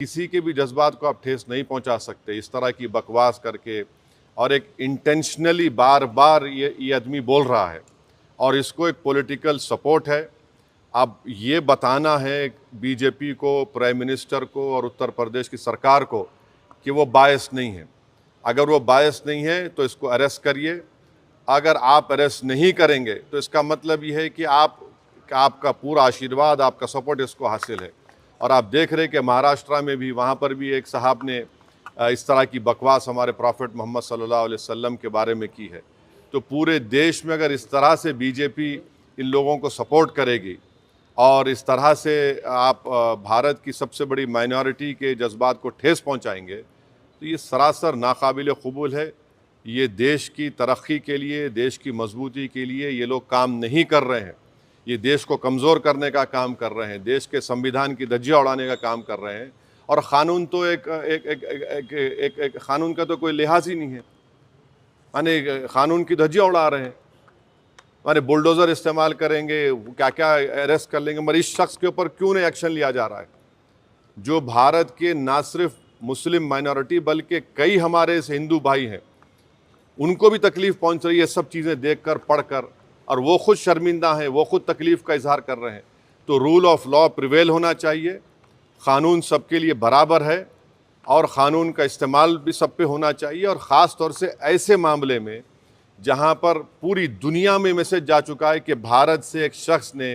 किसी के भी जज्बात को आप ठेस नहीं पहुंचा सकते इस तरह की बकवास करके। और एक इंटेंशनली बार बार ये आदमी बोल रहा है और इसको एक पॉलिटिकल सपोर्ट है। अब ये बताना है बीजेपी को, प्राइम मिनिस्टर को और उत्तर प्रदेश की सरकार को कि वो बायस नहीं है। अगर वो बायस नहीं है तो इसको अरेस्ट करिए। अगर आप अरेस्ट नहीं करेंगे तो इसका मतलब ये है कि आपका पूरा आशीर्वाद, आपका सपोर्ट इसको हासिल है। और आप देख रहे हैं कि महाराष्ट्र में भी, वहाँ पर भी एक साहब ने इस तरह की बकवास हमारे प्रॉफिट मोहम्मद सल्लल्लाहु अलैहि वसल्लम के बारे में की है। तो पूरे देश में अगर इस तरह से बीजेपी इन लोगों को सपोर्ट करेगी और इस तरह से आप भारत की सबसे बड़ी माइनॉरिटी के जज्बात को ठेस पहुंचाएंगे तो ये सरासर नाकाबिल कबूल है। ये देश की तरक्की के लिए, देश की मजबूती के लिए ये लोग काम नहीं कर रहे हैं। ये देश को कमज़ोर करने का काम कर रहे हैं, देश के संविधान की धज्जियाँ उड़ाने का काम कर रहे हैं। और क़ानून तो एक क़ानून का तो कोई लिहाज ही नहीं है। माने क़ानून की धज्जियाँ उड़ा रहे हैं, माने बुलडोज़र इस्तेमाल करेंगे, क्या क्या अरेस्ट कर लेंगे, मगर इस शख्स के ऊपर क्यों नहीं एक्शन लिया जा रहा है जो भारत के ना सिर्फ मुस्लिम माइनॉरिटी बल्कि कई हमारे हिंदू भाई हैं, उनको भी तकलीफ़ पहुंच रही है सब चीज़ें देखकर, पढ़कर, और वो खुद शर्मिंदा हैं, वो खुद तकलीफ़ का इजहार कर रहे हैं। तो रूल ऑफ लॉ प्रिवेल होना चाहिए, क़ानून सबके लिए बराबर है और क़ानून का इस्तेमाल भी सब पे होना चाहिए। और ख़ास तौर से ऐसे मामले में जहाँ पर पूरी दुनिया में मैसेज जा चुका है कि भारत से एक शख्स ने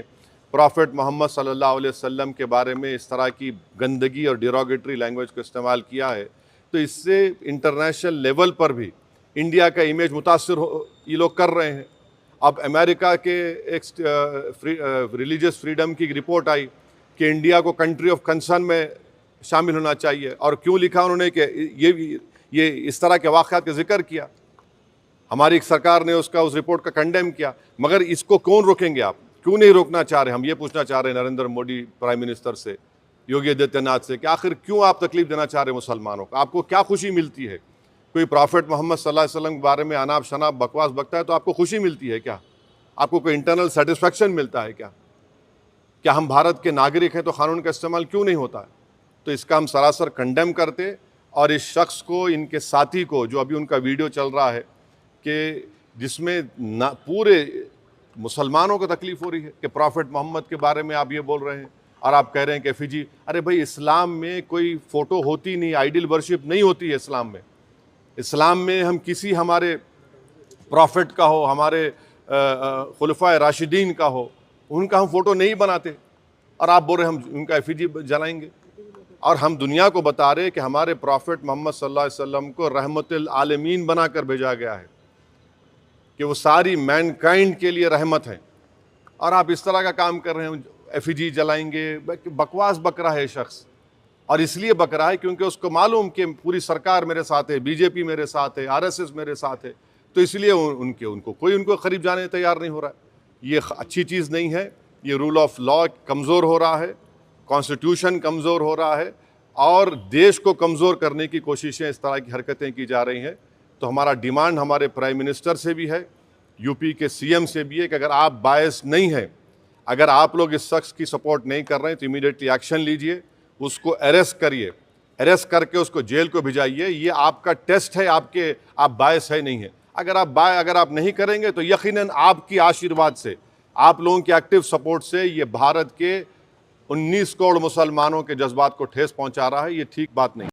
प्रॉफिट मोहम्मद सल्लल्लाहु अलैहि वसल्लम के बारे में इस तरह की गंदगी और डिरोगेटरी लैंग्वेज को इस्तेमाल किया है, तो इससे इंटरनेशनल लेवल पर भी इंडिया का इमेज मुतासर ये लोग कर रहे हैं। अब अमेरिका के एक रिलीजियस फ्रीडम की रिपोर्ट आई कि इंडिया को कंट्री ऑफ कंसर्न में शामिल होना चाहिए। और क्यों लिखा उन्होंने कि ये इस तरह के वाक़यात का जिक्र किया। हमारी सरकार ने उस रिपोर्ट का कंडेम किया, मगर इसको कौन रोकेंगे आप? क्यों नहीं रोकना चाह रहे? हम ये पूछना चाह रहे हैं नरेंद्र मोदी प्राइम मिनिस्टर से, योगी आदित्यनाथ से, कि आखिर क्यों आप तकलीफ़ देना चाह रहे हैं मुसलमानों को? आपको क्या खुशी मिलती है? कोई प्रॉफिट मोहम्मद सल्लल्लाहु अलैहि वसल्लम के बारे में अनाप शनाप बकवास बकता है तो आपको खुशी मिलती है क्या? आपको कोई इंटरनल सेटिस्फेक्शन मिलता है क्या? क्या हम भारत के नागरिक हैं तो क़ानून का इस्तेमाल क्यों नहीं होता है? तो इसका हम सरासर कंडेम करते। और इस शख्स को, इनके साथी को, जो अभी उनका वीडियो चल रहा है कि जिसमें पूरे मुसलमानों को तकलीफ़ हो रही है कि प्रॉफिट मोहम्मद के बारे में आप ये बोल रहे हैं और आप कह रहे हैं कि एफिजी। अरे भाई, इस्लाम में कोई फ़ोटो होती नहीं, आइडल वर्शिप नहीं होती है इस्लाम में। इस्लाम में हम किसी हमारे प्रॉफिट का हो, हमारे खुलफाए राशिदीन का हो, उनका हम फ़ोटो नहीं बनाते। और आप बोल रहे हम उनका एफिजी जलाएंगे। और हम दुनिया को बता रहे कि हमारे प्रॉफिट मोहम्मद सल्लल्लाहु अलैहि वसल्लम को रहमतुल आलमीन बनाकर भेजा गया है, कि वो सारी मैनकाइंड के लिए रहमत है। और आप इस तरह का काम कर रहे हैं, एफिजी जलाएंगे। बकवास बक रहा है शख्स, और इसलिए बक रहा है क्योंकि उसको मालूम कि पूरी सरकार मेरे साथ है, बीजेपी मेरे साथ है, आरएसएस मेरे साथ है, तो इसलिए उनको करीब जाने तैयार नहीं हो रहा है। ये अच्छी चीज़ नहीं है। ये रूल ऑफ लॉ कमज़ोर हो रहा है, कॉन्स्टिट्यूशन कमज़ोर हो रहा है, और देश को कमज़ोर करने की कोशिशें, इस तरह की हरकतें की जा रही हैं। तो हमारा डिमांड हमारे प्राइम मिनिस्टर से भी है, यूपी के सीएम से भी है, कि अगर आप बायस नहीं हैं, अगर आप लोग इस शख्स की सपोर्ट नहीं कर रहे हैं तो इमीडिएटली एक्शन लीजिए, उसको अरेस्ट करिए, अरेस्ट करके उसको जेल को भिजाइए। ये आपका टेस्ट है, आप बायस है नहीं है। अगर आप नहीं करेंगे तो यकीनन आपकी आशीर्वाद से, आप लोगों के एक्टिव सपोर्ट से ये भारत के 19 करोड़ मुसलमानों के जज्बात को ठेस पहुंचा रहा है। ये ठीक बात नहीं।